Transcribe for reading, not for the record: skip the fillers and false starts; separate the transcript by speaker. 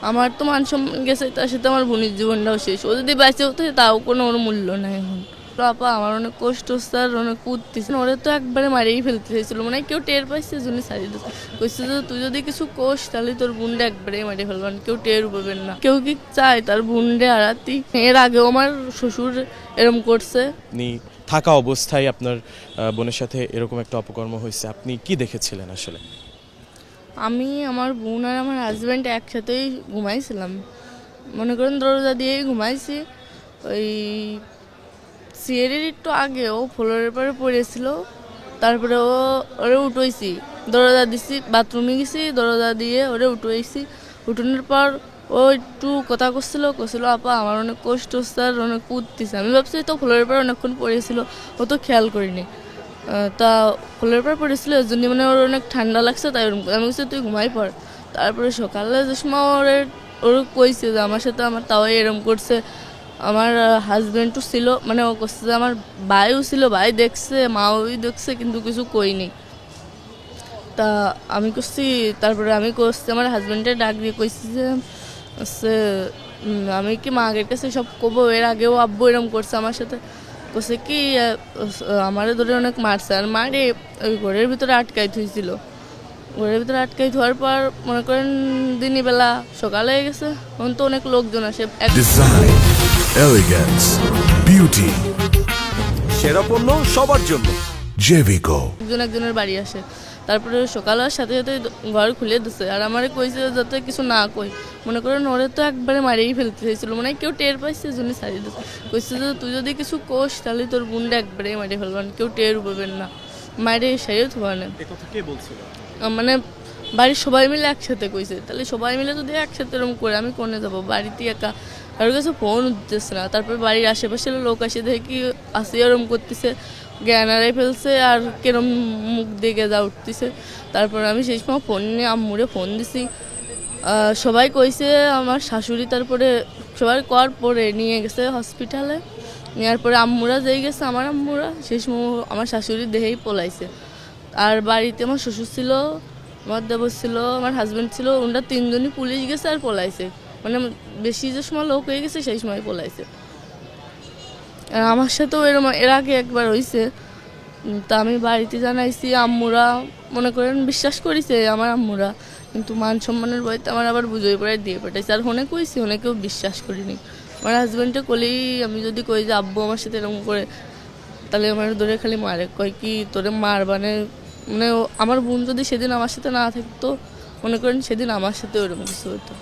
Speaker 1: আমার তো মান সম্মান গেছে, তার সাথে আমার বোনের জীবনটাও শেষ। ও যদি বেঁচে হতো তাও কোনো ওর মূল্য নাই এখন। আপা আমার অনেক কষ্ট হচ্ছে আর অনেক কুদতেছে, ওরা তো একবারে মারিয়েই ফেলতে চাইছিল, মানে কেউ টের পাইছে জন্য ছাড়িয়ে দিচ্ছে। কইছে যে তুই যদি কিছু কোষ তাহলে তোর বোনটা একবারে মারিয়ে ফেলবেন, কেউ টের পাবেন না। কেউ কি চায় তার বোনটা হারাতি? এর আগেও আমার শ্বশুর এরম করছে।
Speaker 2: আপনি থাকা অবস্থায় আপনার বোনের সাথে এরকম একটা অপকর্ম হয়েছে, আপনি কি দেখেছিলেন আসলে?
Speaker 1: আমি, আমার বোন আর আমার হাজব্যান্ড একসাথেই ঘুমাইছিলাম, মনে করেন দরজা দিয়েই ঘুমাইছি। ওই সিঁড়ির একটু আগে ও ফ্লোরের পরে পড়েছিল, তারপরে ওরে উঠোইছি, দরজা দিছি, বাথরুমে গেছি, দরজা দিয়ে ওরে উঠোইছি। উঠোনোর পর ও একটু কথা করছিল আপা আমার অনেক কষ্ট হচ্ছে আর অনেক কুদতেছে। আমি ভাবছি তো ফ্লোরের পর অনেকক্ষণ পড়েছিল, ও তো খেয়াল করিনি। তা ফ্লোরের পর পড়েছিল এর জন্য, মানে ওর অনেক ঠান্ডা লাগছে তাই ওরকম। আমি বলছি তুই ঘুমাই পড়। তারপরে সকালে যে সময় ওর কইছে যে আমার সাথে আমার তাও এরম করছে। আমার হাজব্যান্ডও ছিল, মানে ও করছে যে আমার ভাইও ছিল, ভাই দেখছে, মাও দেখছে, কিন্তু কিছু কইনি। তা আমি করছি, তারপরে আমি করছি আমার হাজব্যান্ডের ডাক দিয়ে কইছি যে হচ্ছে আমি কি মায়ের কাছে সব কবো, এর আগেও আব্বু এরম করছে আমার সাথে। করছে কি আমারে ধরে অনেক মারছে, আর মারে ওই ঘরের ভিতরে আটকাই থুইছিল। ঘরের ভিতরে আটকাই ধোয়ার পর মনে করেন দিনই বেলা সকালে হয়ে গেছে, তখন তো অনেক লোকজন আসে।
Speaker 3: ডিজাইন, এলিগেন্স, বিউটি, সেরা পণ্য সবার জন্য জেভিকো।
Speaker 1: একজনের বাড়ি আসে, তারপরে সকাল হওয়ার সাথে সাথে ঘর খুলে দিচ্ছে। আর আমারে কইছে যাতে কিছু না কই, মনে করেন ওরে তো একবারে মারিয়েই ফেলতে চাইছিল, মানে কেউ টের পাইছে জন্য ছাড়িয়ে দিচ্ছে। কইছে যে তুই যদি কিছু কোষ তাহলে তোর বোনটা একবারে মারিয়ে ফেলবেন, কেউ টের পাবেন না, মারিয়ে সারিয়ে থাকবেন। মানে বাড়ির সবাই মিলে একসাথে কইছে, তাহলে সবাই মিলে যদি একসাথে এরকম করে আমি কোনে যাবো, বাড়িতে একা, কারোর কাছে ফোন উঠতেছে না। তারপরে বাড়ির আশেপাশের লোক আসে দেখে কি আসি এরম করতেছে, জ্ঞান হারাই ফেলছে আর কেরম মুখ দিকে যা উঠতেছে। তারপর আমি সেই সময় ফোন নিয়ে আম্মুরে ফোন দিছি, সবাই কইছে আমার শাশুড়ি, তারপরে সবাই কর পরে নিয়ে গেছে হসপিটালে। নেওয়ার পরে আম্মুরা যেই গেছে, আমার আম্মুরা সেই সময় আমার শাশুড়ি দেহেই পলাইছে। আর বাড়িতে আমার শ্বশুর ছিল, আমার দেবর ছিল, আমার হাজব্যান্ড ছিল, ওনারা তিনজনই পুলিশ গেছে আর পলাইছে। মানে বেশি যে সময় লোক হয়ে গেছে সেই সময় পলাইছে। আর আমার সাথেও এরকম এর আগে একবার হয়েছে, তা আমি বাড়িতে জানাইছি, আম্মুরা মনে করেন বিশ্বাস করেছে আমার আম্মুরা, কিন্তু মান সম্মানের বইতে আমার আবার বুঝোই পড়ে দিয়ে পাঠাইছে। আর হনে কইছি, হনে কেউ বিশ্বাস করিনি। আমার হাজব্যান্ডে কলেই আমি যদি কই যে আব্বু আমার সাথে এরকম করে, তাহলে আমার ধরে খালি মারে, কয় কি তোরে মারবানে। মানে আমার বোন যদি সেদিন আমার সাথে না থাকতো, মনে করেন সেদিন আমার সাথে ওরকম কিছু হতো।